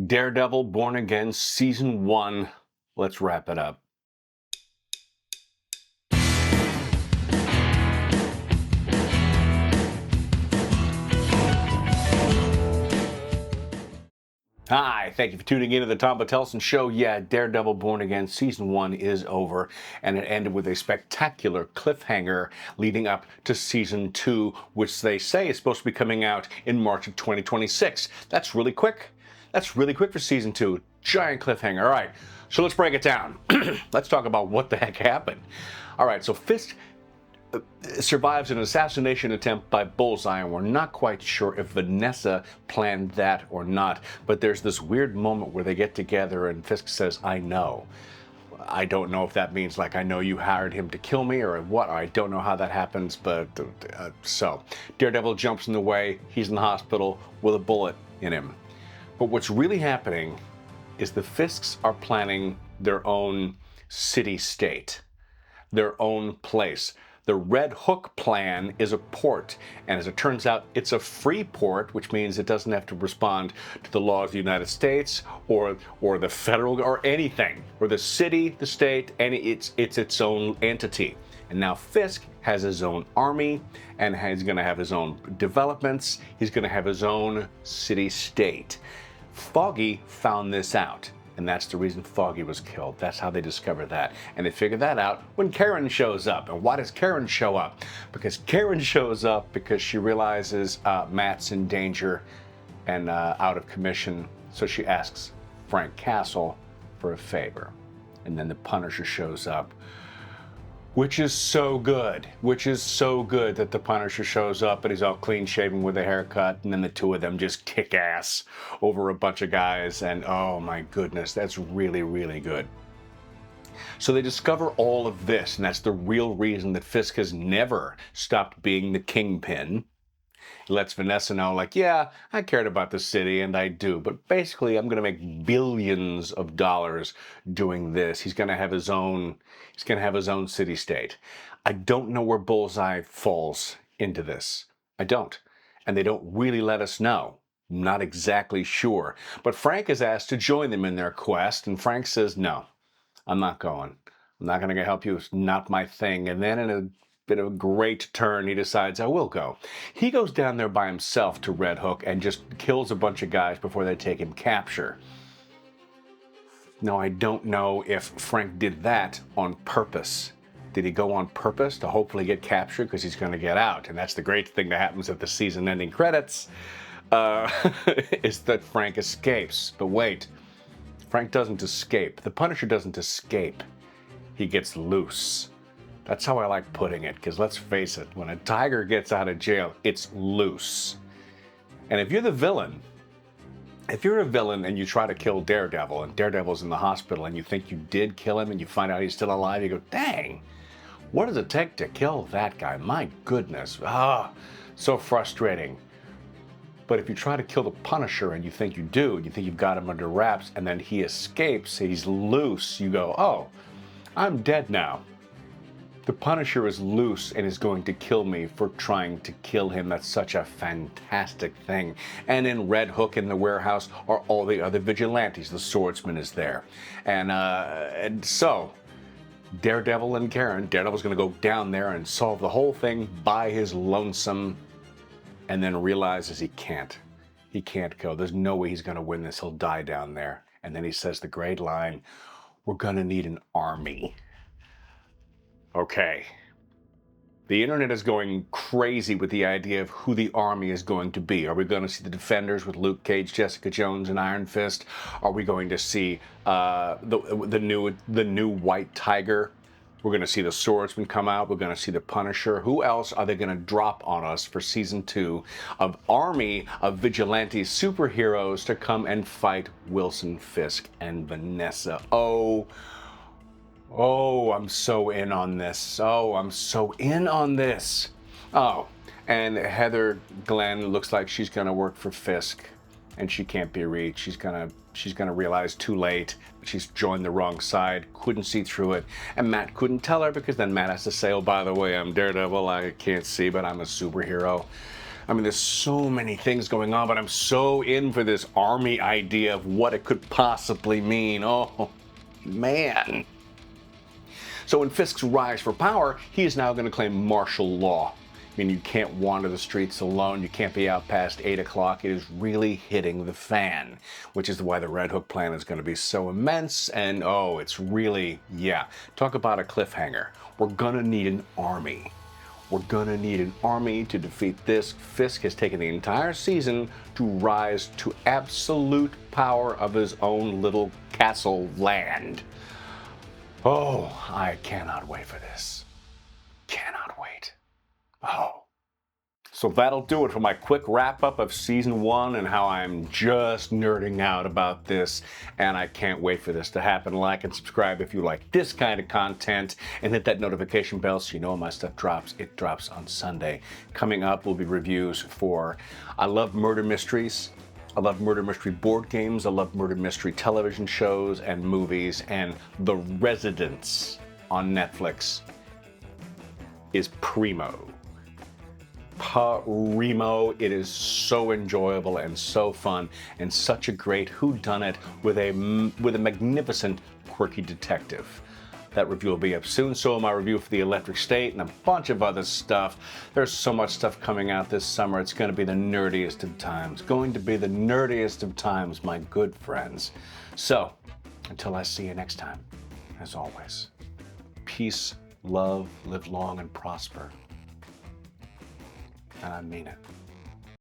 Daredevil Born Again Season 1. Let's wrap it up. Hi, thank you for tuning in to the Tom Bottelsen Show. Yeah, Daredevil Born Again Season 1 is over, and it ended with a spectacular cliffhanger leading up to Season 2, which they say is supposed to be coming out in March of 2026. That's really quick. That's really quick for Season 2. Giant cliffhanger. All right, so let's break it down. Let's talk about what the heck happened. All right, so Fisk survives an assassination attempt by Bullseye, and we're not quite sure if Vanessa planned that or not. But there's this weird moment where they get together and Fisk says, I know. I don't know if that means like, I know you hired him to kill me or what. I don't know how that happens, but so Daredevil jumps in the way. He's in the hospital with a bullet in him. But what's really happening is the Fisks are planning their own city-state, their own place. The Red Hook plan is a port, and as it turns out, it's a free port, which means it doesn't have to respond to the laws of the United States or the federal or anything, or the city, the state, and it's its own entity. And now Fisk has his own army, and he's going to have his own developments. He's going to have his own city-state. Foggy found this out. And that's the reason Foggy was killed. That's how they discovered that. And they figured that out when Karen shows up. And why does Karen show up? Because Karen shows up because she realizes Matt's in danger and out of commission. So she asks Frank Castle for a favor. And then the Punisher shows up. Which is so good that the Punisher shows up and he's all clean shaven with a haircut, and then the two of them just kick ass over a bunch of guys, and oh my goodness, that's really, really good. So they discover all of this, and that's the real reason that Fisk has never stopped being the kingpin. He lets Vanessa know, like, yeah, I cared about the city, and I do, but basically I'm going to make billions of dollars doing this. He's going to have his own city-state. I don't know where Bullseye falls into this. I don't. And they don't really let us know. I'm not exactly sure. But Frank is asked to join them in their quest, and Frank says, no, I'm not going. I'm not going to help you. It's not my thing. And then in a bit of a great turn, he decides, I will go. He goes down there by himself to Red Hook and just kills a bunch of guys before they take him capture. Now, I don't know if Frank did that on purpose. Did he go on purpose to hopefully get captured because he's going to get out? And that's the great thing that happens at the season-ending credits, is that Frank escapes. But wait, Frank doesn't escape. The Punisher doesn't escape. He gets loose. That's how I like putting it, because let's face it, when a tiger gets out of jail, it's loose. And if you're the villain, if you're a villain and you try to kill Daredevil, and Daredevil's in the hospital, and you think you did kill him, and you find out he's still alive, you go, dang, what does it take to kill that guy? My goodness, so frustrating. But if you try to kill the Punisher, and you think you do, and you think you've got him under wraps, and then he escapes, he's loose, you go, oh, I'm dead now. The Punisher is loose and is going to kill me for trying to kill him. That's such a fantastic thing. And in Red Hook in the warehouse are all the other vigilantes. The swordsman is there. And so, Daredevil and Karen, Daredevil's going to go down there and solve the whole thing by his lonesome, and then realizes he can't. He can't go. There's no way he's going to win this. He'll die down there. And then he says the great line, we're going to need an army. Okay. The internet is going crazy with the idea of who the army is going to be. Are we going to see the Defenders with Luke Cage, Jessica Jones, and Iron Fist? Are we going to see the new White Tiger? We're going to see the Swordsman come out. We're going to see the Punisher. Who else are they going to drop on us for season 2 of army of vigilante superheroes to come and fight Wilson Fisk and Vanessa? Oh, I'm so in on this. Oh, I'm so in on this. Oh, and Heather Glenn looks like she's going to work for Fisk, and she can't be reached. She's gonna realize too late that she's joined the wrong side, couldn't see through it, and Matt couldn't tell her because then Matt has to say, oh, by the way, I'm Daredevil, I can't see, but I'm a superhero. I mean, there's so many things going on, but I'm so in for this army idea of what it could possibly mean. Oh, man. So in Fisk's rise for power, he is now going to claim martial law. I mean, you can't wander the streets alone. You can't be out past 8 o'clock. It is really hitting the fan, which is why the Red Hook plan is going to be so immense. And oh, it's really, yeah, talk about a cliffhanger. We're going to need an army. We're going to need an army to defeat this. Fisk has taken the entire season to rise to absolute power of his own little castle land. Oh, I cannot wait for this. Cannot wait. Oh. So that'll do it for my quick wrap-up of Season 1 and how I'm just nerding out about this, and I can't wait for this to happen. Like and subscribe if you like this kind of content, and hit that notification bell so you know when my stuff drops. It drops on Sunday. Coming up will be reviews for I love murder mysteries. I love murder mystery board games. I love murder mystery television shows and movies, and The Residence on Netflix is primo. Primo. It is so enjoyable and so fun and such a great whodunit with a magnificent, quirky detective. That review will be up soon. So will my review for The Electric State and a bunch of other stuff. There's so much stuff coming out this summer. It's going to be the nerdiest of times. Going to be the nerdiest of times, my good friends. So, until I see you next time, as always, peace, love, live long and prosper. And I mean it.